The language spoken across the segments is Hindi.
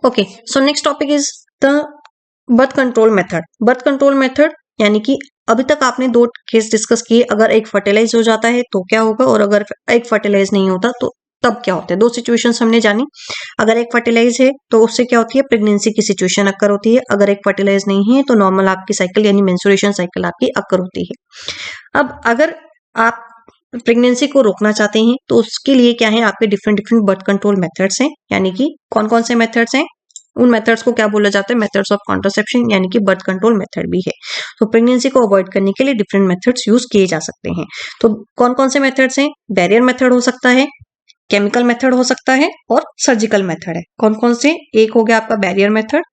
Okay, so next topic is the birth control method. Birth control method यानी कि अभी तक आपने दो केस डिस्कस किए, अगर एक फर्टिलाइज हो जाता है तो क्या होगा और अगर एक फर्टिलाइज नहीं होता तो तब क्या होता है। दो सिचुएशंस हमने जानी। अगर एक फर्टिलाइज है तो उससे क्या होती है, प्रेगनेंसी की सिचुएशन अक्कर होती है। अगर एक फर्टिलाइज नहीं है तो नॉर्मल आपकी साइकिल यानी मेंस्ट्रुएशन साइकिल आपकी अक्कर होती है। अब अगर आप प्रेगनेंसी को रोकना चाहते हैं तो उसके लिए क्या है, आपके different different birth control methods हैं। यानी कि कौन कौन से मेथड्स हैं, उन मेथड्स को क्या बोला जाता है, मेथड्स ऑफ कॉन्ट्रासेप्शन यानी कि बर्थ कंट्रोल मेथड भी है। तो प्रेगनेंसी को अवॉइड करने के लिए डिफरेंट मेथड्स यूज किए जा सकते हैं। तो कौन कौन से मेथड्स हैं, बैरियर मेथड हो सकता है, केमिकल मेथड हो सकता है और सर्जिकल मेथड है। कौन कौन से, एक हो गया आपका बैरियर मेथड,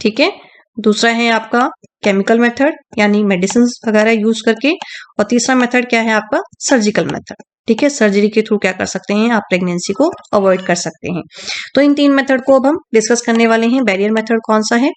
ठीक है, दूसरा है आपका केमिकल मेथड यानी मेडिसिन वगैरह यूज करके, और तीसरा मेथड क्या है आपका सर्जिकल मेथड। ठीक है, सर्जरी के थ्रू क्या कर सकते हैं आप, प्रेगनेंसी को अवॉइड कर सकते हैं। तो इन तीन मेथड को अब हम डिस्कस करने वाले हैं। बैरियर मेथड कौन सा है,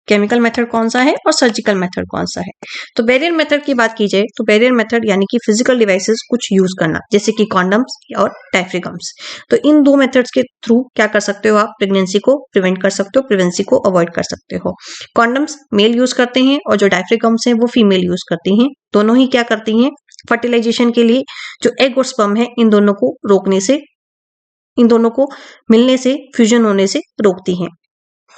केमिकल मेथड कौन सा है और सर्जिकल मेथड कौन सा है। तो बैरियर मेथड की बात की जाए तो बैरियर मेथड यानी कि फिजिकल डिवाइसेस कुछ यूज करना, जैसे कि कॉन्डम्स और डायफ्रागम्स। तो इन दो मेथड्स के थ्रू क्या कर सकते हो आप, प्रेगनेंसी को प्रिवेंट कर सकते हो, प्रेगनेंसी को अवॉइड कर सकते हो। कॉन्डम्स मेल यूज करते हैं और जो डायफ्रागम्स हैं वो फीमेल यूज करती हैं। दोनों ही क्या करती हैं, फर्टिलाइजेशन के लिए जो एग और स्पर्म है इन दोनों को रोकने से, इन दोनों को मिलने से, फ्यूजन होने से रोकती हैं।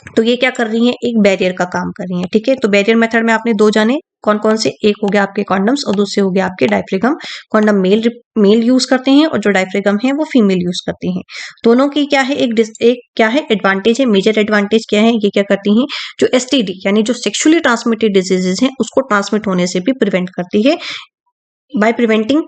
तो ये क्या कर रही हैं, एक बैरियर का काम कर रही हैं। ठीक है, तो बैरियर मेथड में आपने दो जाने, कौन कौन से, एक हो गया आपके कॉन्डम्स और दूसरे हो गया आपके डायफ्रागम। कॉन्डम मेल यूज करते हैं और जो डायफ्रागम है वो फीमेल यूज करती हैं। दोनों की क्या है, एक क्या है एडवांटेज है, मेजर एडवांटेज क्या है, ये क्या करती हैं, जो एसटीडी यानी जो सेक्सुअली ट्रांसमिटेड डिजीजेस हैं उसको ट्रांसमिट होने से भी प्रिवेंट करती है by preventing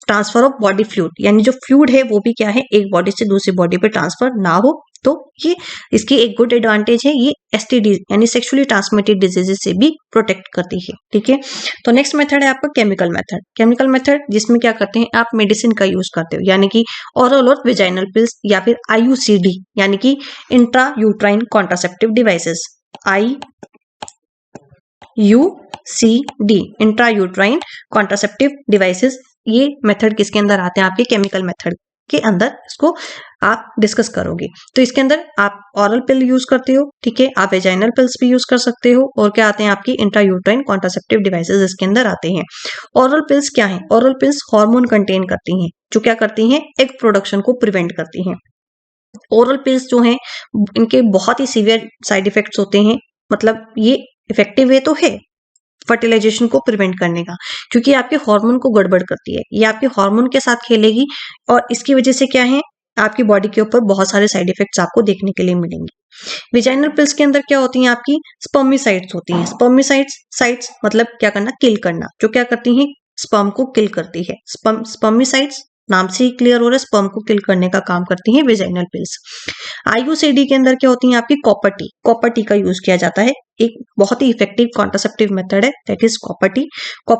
transfer of body fluid, यानी जो फ्लूइड है वो भी क्या है, एक बॉडी से दूसरी बॉडी पे ट्रांसफर ना हो। तो ये इसकी एक गुड एडवांटेज है, ये एसटीडी यानी सेक्सुअली ट्रांसमिटेड डिजीजेस से भी प्रोटेक्ट करती है। ठीक है, तो नेक्स्ट मेथड है आपका केमिकल मेथड। केमिकल मेथड जिसमें क्या करते हैं, आप मेडिसिन का यूज करते हो, यानी कि ओरल और वेजाइनल पिल्स या फिर आईयूसीडी यानी कि intra uterine contraceptive devices, IUCD intra uterine contraceptive devices. ये मेथड किसके अंदर आते हैं, आपके केमिकल मेथड के अंदर, इसको आप डिस्कस करोगे। तो इसके अंदर आप ऑरल पिल यूज करते हो, ठीक है, आप वेजाइनल पिल्स भी यूज कर सकते हो, और क्या आते हैं आपकी इंट्रा यूट्राइन कॉन्ट्रासेप्टिव डिवाइसेस इसके अंदर आते हैं। ऑरल पिल्स क्या है, ऑरल पिल्स हार्मोन कंटेन करती हैं, जो क्या करती हैं, एग प्रोडक्शन को प्रिवेंट करती हैं। ओरल पिल्स जो हैं इनके बहुत ही सीवियर साइड इफेक्ट्स होते हैं, मतलब ये इफेक्टिव वे तो है फर्टिलाइजेशन को प्रिवेंट करने का, क्योंकि आपके हार्मोन को गड़बड़ करती है, ये आपके हार्मोन के साथ खेलेगी और इसकी वजह से क्या है, आपकी बॉडी के ऊपर बहुत सारे साइड इफेक्ट्स आपको देखने के लिए मिलेंगे। विजाइनल पिल्स के अंदर क्या होती हैं, आपकी स्पर्मिसाइड्स होती हैं। स्पर्मिसाइड्स मतलब क्या करना, किल करना, जो क्या करती हैं, स्पर्म को किल करती है। स्पर्मिसाइड्स नाम से ही क्लियर हो रहा है, स्पर्म को किल करने का काम करती हैं विजाइनल पिल्स। आईयूसीडी के अंदर क्या होती है आपकी, कॉपर टी का यूज किया जाता है, एक बहुत ही इफेक्टिव कॉन्ट्रासेप्टिव मेथड है, that is copper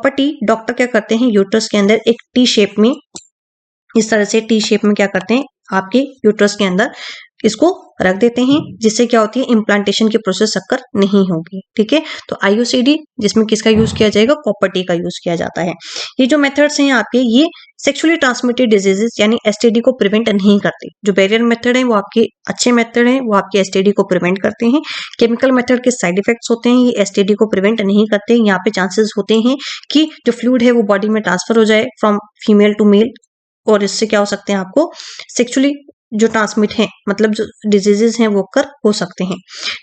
T. Doctor क्या करते हैं, यूट्रस के अंदर एक टी शेप में, इस तरह से टी शेप में क्या करते हैं, आपके यूट्रस के अंदर इसको रख देते हैं, जिससे क्या होती है, इम्प्लांटेशन की प्रोसेस अक्कर नहीं होगी। ठीक है, तो आईयूसीडी जिसमें किसका यूज किया जाएगा, कॉपर टी का यूज किया जाता है। ये जो मेथड्स हैं आपके, ये सेक्सुअली ट्रांसमिटेड डिजीजेस यानी एसटीडी को प्रिवेंट नहीं करते। जो बैरियर मेथड है वो आपके अच्छे मेथड है, वो आपके एसटीडी को प्रिवेंट करते हैं। केमिकल मेथड के साइड इफेक्ट्स होते हैं, ये एसटीडी को प्रिवेंट नहीं करते। यहाँ पे चांसेस होते हैं कि जो फ्लूइड है वो बॉडी में ट्रांसफर हो जाए फ्रॉम फीमेल टू मेल, और इससे क्या हो सकते हैं, आपको सेक्सुअली जो ट्रांसमिट है, मतलब जो डिजीजेस हैं वो कर हो सकते हैं।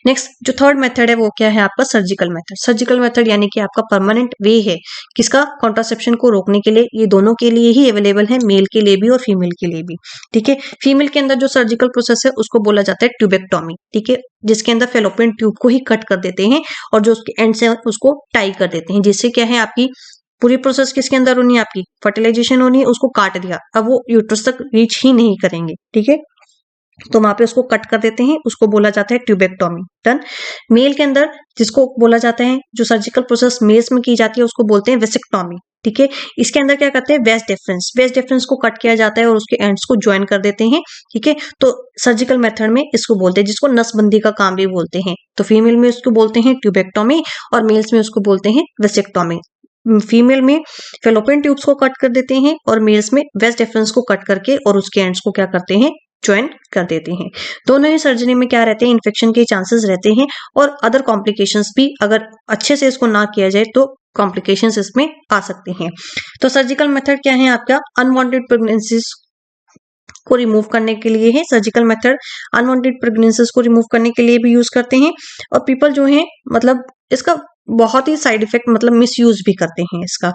नेक्स्ट जो थर्ड मेथड है वो क्या है आपका, सर्जिकल मेथड। सर्जिकल मेथड यानी कि आपका परमानेंट वे है किसका, कॉन्ट्रासेप्शन को रोकने के लिए। ये दोनों के लिए ही अवेलेबल है, मेल के लिए भी और फीमेल के लिए भी। ठीक है, फीमेल के अंदर जो सर्जिकल प्रोसेस है उसको बोला जाता है ट्यूबेक्टोमी। ठीक है, जिसके अंदर फेलोपियन ट्यूब को ही कट कर देते हैं और जो उसके एंड से उसको टाई कर देते हैं, जिससे क्या है, आपकी पूरी प्रोसेस किसके अंदर होनी है, आपकी फर्टिलाइजेशन होनी है। उसको काट दिया, अब वो यूट्रस तक रीच ही नहीं करेंगे। ठीक है, तो वहां पे उसको कट कर देते हैं, उसको बोला जाता है ट्यूबेक्टोमी। डन। मेल के अंदर जिसको बोला जाता है, जो सर्जिकल प्रोसेस मेल्स में की जाती है उसको बोलते हैं वेसेक्टोमी। ठीक है, इसके अंदर क्या करते हैं, वेस्ट डिफरेंस को कट किया जाता है और उसके एंड्स को ज्वाइन कर देते हैं। ठीक है, तो सर्जिकल मेथड में इसको बोलते हैं, जिसको नसबंदी का काम भी बोलते हैं। तो फीमेल में उसको बोलते हैं ट्यूबेक्टोमी और मेल्स में उसको बोलते हैं वेसेक्टोमी। फीमेल में फेलोपियन ट्यूब्स को कट कर देते हैं और मेल्स में वेस्ट डिफरेंस को कट करके और उसके एंड्स को क्या करते हैं, ज्वाइन कर देते हैं। दोनों ही सर्जरी में क्या रहते हैं, इन्फेक्शन के चांसेस रहते हैं और अदर कॉम्प्लिकेशंस भी अगर अच्छे से इसको ना किया जाए तो कॉम्प्लिकेशंस इसमें आ सकते हैं। तो सर्जिकल मेथड क्या है आपका, अनवांटेड प्रेगनेंसीज को रिमूव करने के लिए है। सर्जिकल मेथड अनवांटेड प्रेगनेंसीज को रिमूव करने के लिए भी यूज करते हैं और पीपल जो है मतलब इसका बहुत ही साइड इफेक्ट मतलब मिस यूज भी करते हैं इसका,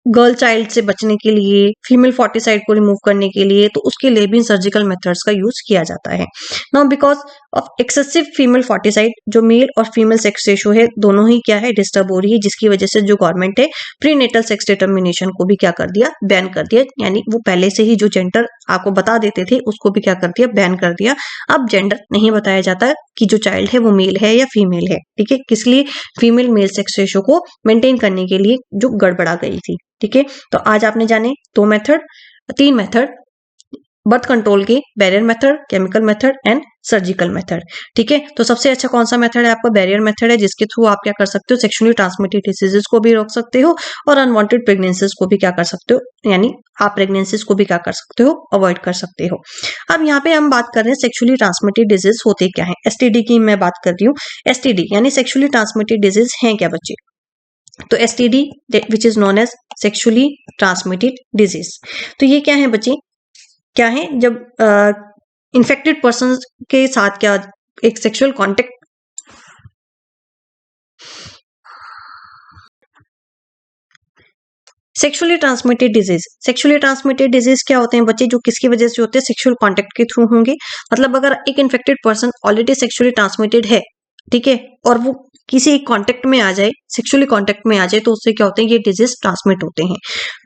गर्ल चाइल्ड से बचने के लिए, फीमेल फोर्टिसाइड को रिमूव करने के लिए, तो उसके लिए भी सर्जिकल मेथड्स का यूज किया जाता है। Now because of excessive female foeticide, जो मेल और फीमेल सेक्स रेशो है दोनों ही क्या है डिस्टर्ब हो रही है, जिसकी वजह से जो गवर्नमेंट है प्रीनेटल सेक्स डिटर्मिनेशन को भी क्या कर दिया, बैन कर दिया। यानी वो पहले से ही जो जेंडर आपको बता देते थे उसको भी क्या कर दिया, बैन कर दिया। अब जेंडर नहीं बताया जाता कि जो चाइल्ड है वो मेल है या फीमेल है। ठीक है, किस लिए, फीमेल मेल सेक्स रेशो को मेंटेन करने के लिए जो गड़बड़ा गई थी। ठीक है, तो आज आपने जाने तीन मेथड, बर्थ कंट्रोल के, barrier method, chemical method and surgical method. ठीक है, तो सबसे अच्छा कौन सा मेथड है आपका, बैरियर मेथड है, जिसके थ्रू आप क्या कर सकते हो, सेक्सुअली ट्रांसमिटेड डिसीजेस को भी रोक सकते हो और अनवांटेड प्रेगनेंसीज को भी क्या कर सकते हो, यानी आप प्रेगनेंसीज को भी क्या कर सकते हो, अवॉइड कर सकते हो। अब यहाँ पे हम बात कर रहे हैं सेक्सुअली ट्रांसमिटेड डिजीज होते क्या है, एसटीडी की मैं बात कर रही हूँ। एसटीडी यानी सेक्सुअली ट्रांसमिटेड डिजीज है क्या बच्चे, तो STD which is known as sexually transmitted disease. तो ये क्या है बच्चे, क्या है, जब इन्फेक्टेड पर्सन के साथ क्या एक sexual contact, sexually transmitted disease क्या होते हैं बच्चे, जो किसकी वजह से होते हैं, सेक्सुअल कॉन्टेक्ट के थ्रू होंगे। मतलब अगर एक infected person already sexually transmitted है, ठीक है, और वो किसी कांटेक्ट में आ जाए, सेक्सुअली कांटेक्ट में आ जाए, तो उससे क्या होते हैं, ये डिजीज ट्रांसमिट होते हैं।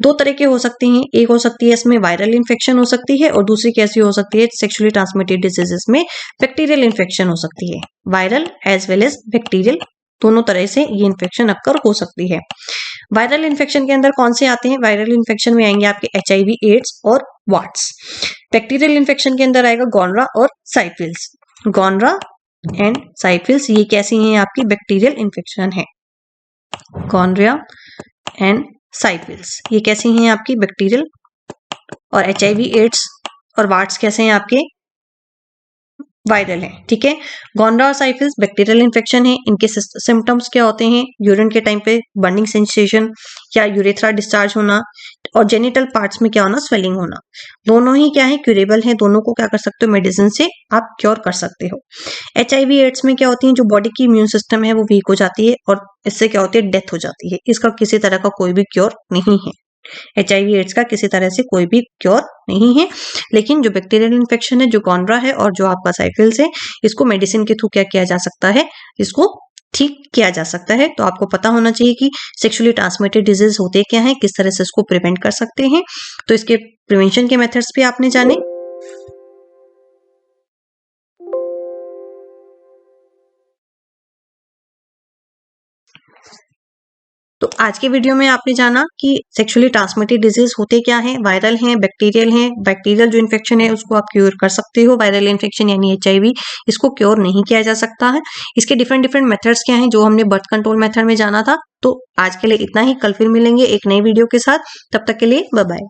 दो तरह के हो सकते हैं, एक हो सकती है इसमें वायरल इन्फेक्शन हो सकती है और दूसरी कैसी हो सकती है, सेक्सुअली ट्रांसमिटेड डिजीजेस में बैक्टीरियल इन्फेक्शन हो सकती है। Viral as well as bacterial, दोनों तरह से ये इन्फेक्शन अक्कर हो सकती है। वायरल इन्फेक्शन के अंदर कौन से आते हैं, वायरल इन्फेक्शन में आएंगे आपके HIV, एड्स और वाट्स। बैक्टीरियल इन्फेक्शन के अंदर आएगा गोनरा और साइफिल्स। गोनरा एंड साइफिल्स ये कैसी हैं आपकी, बैक्टीरियल इन्फेक्शन है। गोनरिया एंड साइफिल्स ये कैसी हैं आपकी, बैक्टीरियल। और HIV, एड्स और वाट्स कैसे हैं आपके, वायरल है। ठीक है, गोनरा और साइफिल्स बैक्टीरियल इन्फेक्शन है। इनके सिम्टम्स क्या होते हैं, यूरिन के टाइम पे बर्निंग सेंसेशन या यूरेथ्रा डिस्चार्ज होना और जेनिटल पार्ट्स में क्या होना, स्वेलिंग होना। दोनों ही क्या है, क्यूरेबल है, दोनों को क्या कर सकते हो, मेडिसिन से आप क्योर कर सकते हो। HIV, एड्स में क्या होती है, जो बॉडी की इम्यून सिस्टम है वो वीक हो जाती है और इससे क्या होती है, डेथ हो जाती है। इसका किसी तरह का कोई भी क्योर नहीं है। HIV, एड्स का किसी तरह से कोई भी क्योर नहीं है। लेकिन जो बैक्टीरियल इन्फेक्शन है, जो गोनरा है और जो आपका साइफिल्स है, इसको मेडिसिन के थ्रू क्या किया जा सकता है, इसको ठीक किया जा सकता है। तो आपको पता होना चाहिए कि सेक्सुअली ट्रांसमिटेड डिजीज होते क्या है, किस तरह से इसको प्रिवेंट कर सकते हैं। तो इसके प्रिवेंशन के मेथड्स भी आपने जाने। तो आज के वीडियो में आपने जाना कि सेक्सुअली ट्रांसमिटेड डिजीज होते क्या है, वायरल हैं, बैक्टीरियल हैं। बैक्टीरियल जो इन्फेक्शन है उसको आप क्योर कर सकते हो, वायरल इन्फेक्शन यानी HIV इसको क्योर नहीं किया जा सकता है। इसके डिफरेंट मेथड्स क्या हैं, जो हमने बर्थ कंट्रोल मेथड में जाना था। तो आज के लिए इतना ही, कल फिर मिलेंगे एक नई वीडियो के साथ, तब तक के लिए बाय बाय।